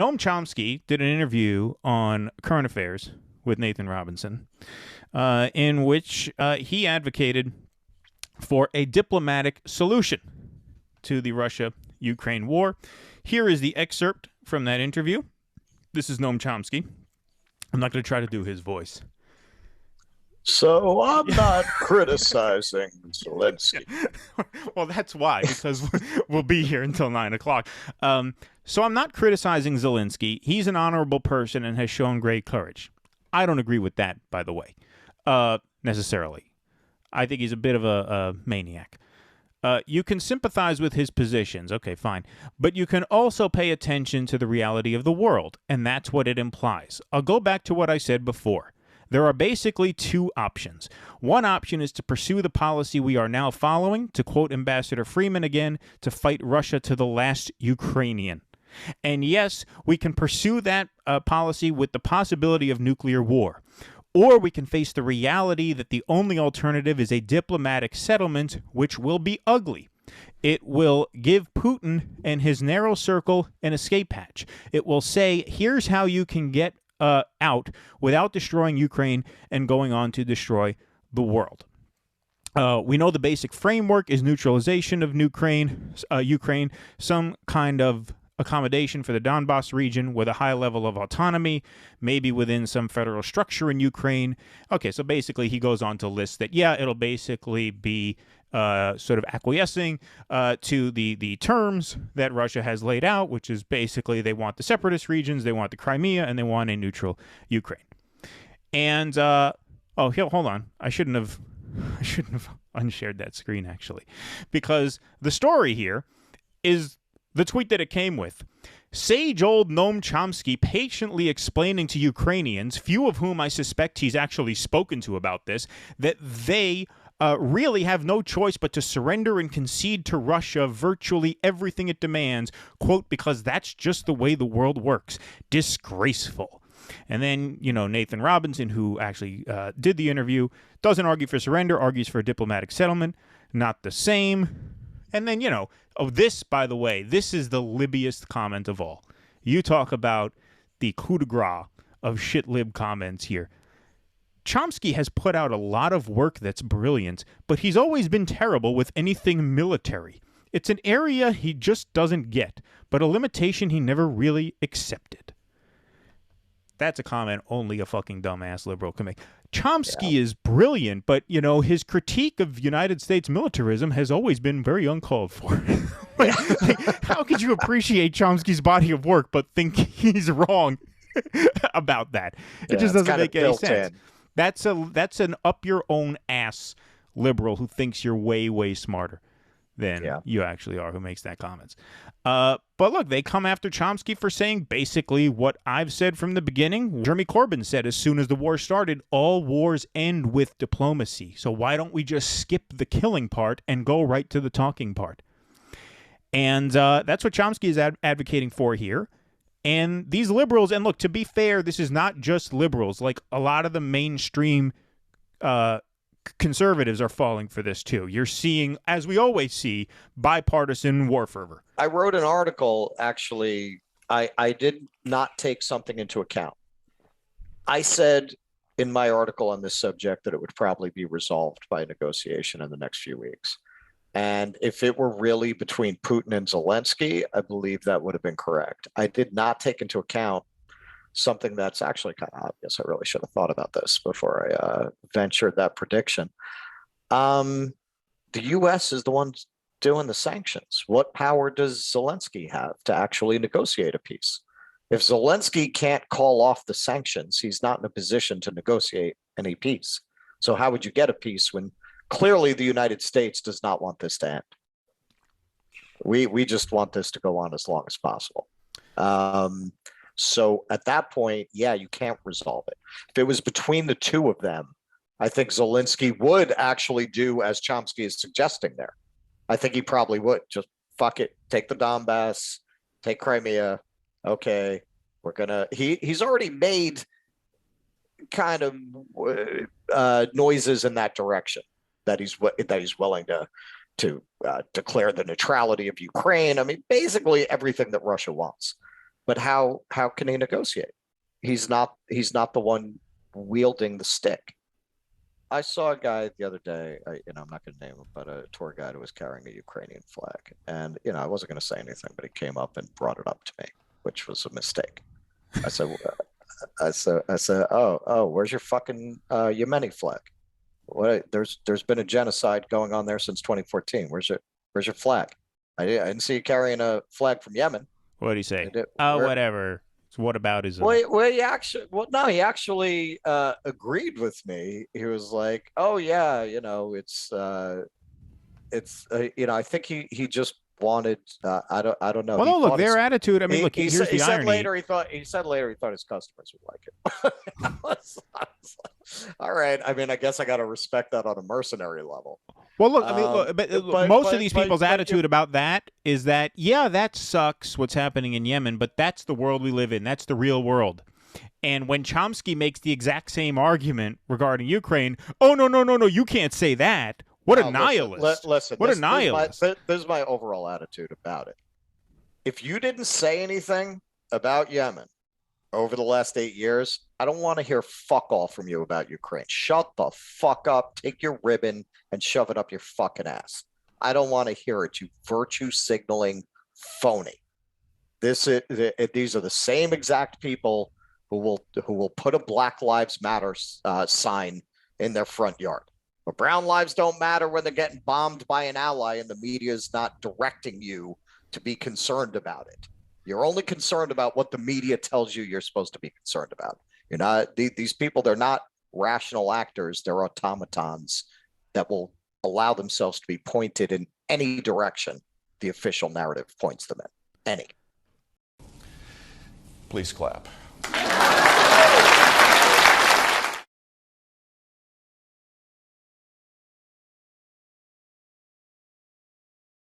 Noam Chomsky did an interview on current affairs with Nathan Robinson, in which he advocated for a diplomatic solution to the Russia-Ukraine war. Here is the excerpt from that interview. This is Noam Chomsky. I'm not going to try to do his voice. So I'm not criticizing Zelensky. Well, that's why, because we'll be here until 9 o'clock. So I'm not criticizing Zelensky. He's an honorable person and has shown great courage. I don't agree with that, by the way, necessarily. I think he's a bit of a maniac. You can sympathize with his positions, okay, fine, but you can also pay attention to the reality of the world, and that's what it implies. I'll go back to what I said before. There are basically two options. One option is to pursue the policy we are now following, to quote Ambassador Freeman again, to fight Russia to the last Ukrainian. And yes, we can pursue that policy with the possibility of nuclear war. Or we can face the reality that the only alternative is a diplomatic settlement, which will be ugly. It will give Putin and his narrow circle an escape hatch. It will say, here's how you can get out without destroying Ukraine and going on to destroy the world. We know the basic framework is neutralization of Ukraine, some kind of accommodation for the Donbass region with a high level of autonomy, maybe within some federal structure in Ukraine. Okay, so basically he goes on to list that, yeah, it'll basically be sort of acquiescing to the terms that Russia has laid out, which is basically they want the separatist regions, they want the Crimea, and they want a neutral Ukraine. And, hold on. I shouldn't have unshared that screen, actually, because the story here is the tweet that it came with. Sage old Noam Chomsky patiently explaining to Ukrainians, few of whom I suspect he's actually spoken to about this, that they really have no choice but to surrender and concede to Russia virtually everything it demands, quote, because that's just the way the world works. Disgraceful. And then, Nathan Robinson, who actually did the interview, doesn't argue for surrender, argues for a diplomatic settlement. Not the same. And then, this, by the way, this is the libbiest comment of all. You talk about the coup de grace of shit-lib comments here. Chomsky has put out a lot of work that's brilliant, but he's always been terrible with anything military. It's an area he just doesn't get, but a limitation he never really accepted. That's a comment only a fucking dumbass liberal can make. Chomsky is brilliant, but, his critique of United States militarism has always been very uncalled for. How could you appreciate Chomsky's body of work but think he's wrong about that? It just doesn't make any sense. That's an up your own ass liberal who thinks you're way, way smarter than you actually are, who makes that comments. But look, they come after Chomsky for saying basically what I've said from the beginning. Jeremy Corbyn said as soon as the war started, all wars end with diplomacy. So why don't we just skip the killing part and go right to the talking part? And that's what Chomsky is advocating for here. And these liberals, and look, to be fair, this is not just liberals. Like, a lot of the mainstream conservatives are falling for this too. You're seeing, as we always see, bipartisan war fervor. I wrote an article, actually. I did not take something into account. I said in my article on this subject that it would probably be resolved by negotiation in the next few weeks. And if it were really between Putin and Zelensky, I believe that would have been correct. I did not take into account something that's actually kind of obvious. I really should have thought about this before I ventured that prediction. The U.S. is the one doing the sanctions. What power does Zelensky have to actually negotiate a peace? If Zelensky can't call off the sanctions, he's not in a position to negotiate any peace. So how would you get a peace when clearly the United States does not want this to end? We just want this to go on as long as possible. So at that point, you can't resolve it. If it was between the two of them, I think Zelensky would actually do as Chomsky is suggesting there. I think he probably would just fuck it, take the Donbass, take Crimea. Okay, we're gonna. He's already made kind of noises in that direction that he's willing to declare the neutrality of Ukraine. I mean, basically everything that Russia wants. But how can he negotiate? He's not the one wielding the stick. I saw a guy the other day, I'm not going to name him, but a tour guide who was carrying a Ukrainian flag. And, I wasn't going to say anything, but he came up and brought it up to me, which was a mistake. I said, oh, where's your fucking Yemeni flag? What? There's been a genocide going on there since 2014. Where's your flag? I didn't see you carrying a flag from Yemen. What did he say? Whatever. So what about his? He actually agreed with me. He was like, "Oh yeah, I think he just wanted. I don't know. Well, look, their attitude. I mean, look, here's the irony. He said later he thought his customers would like it. I was like, all right. I mean, I guess I got to respect that on a mercenary level. Well, look, I mean, but most of these people's attitude about that is that, yeah, that sucks what's happening in Yemen, but that's the world we live in. That's the real world. And when Chomsky makes the exact same argument regarding Ukraine, oh, no, you can't say that. What a nihilist. Listen, what a nihilist. This is my overall attitude about it. If you didn't say anything about Yemen over the last 8 years, I don't want to hear fuck all from you about Ukraine. Shut the fuck up, take your ribbon and shove it up your fucking ass. I don't want to hear it, you virtue signaling phony. These are the same exact people who will put a Black Lives Matter sign in their front yard. But brown lives don't matter when they're getting bombed by an ally and the media is not directing you to be concerned about it. You're only concerned about what the media tells you you're supposed to be concerned about. You're not, these people, they're not rational actors. They're automatons that will allow themselves to be pointed in any direction the official narrative points them in. Any. Please clap.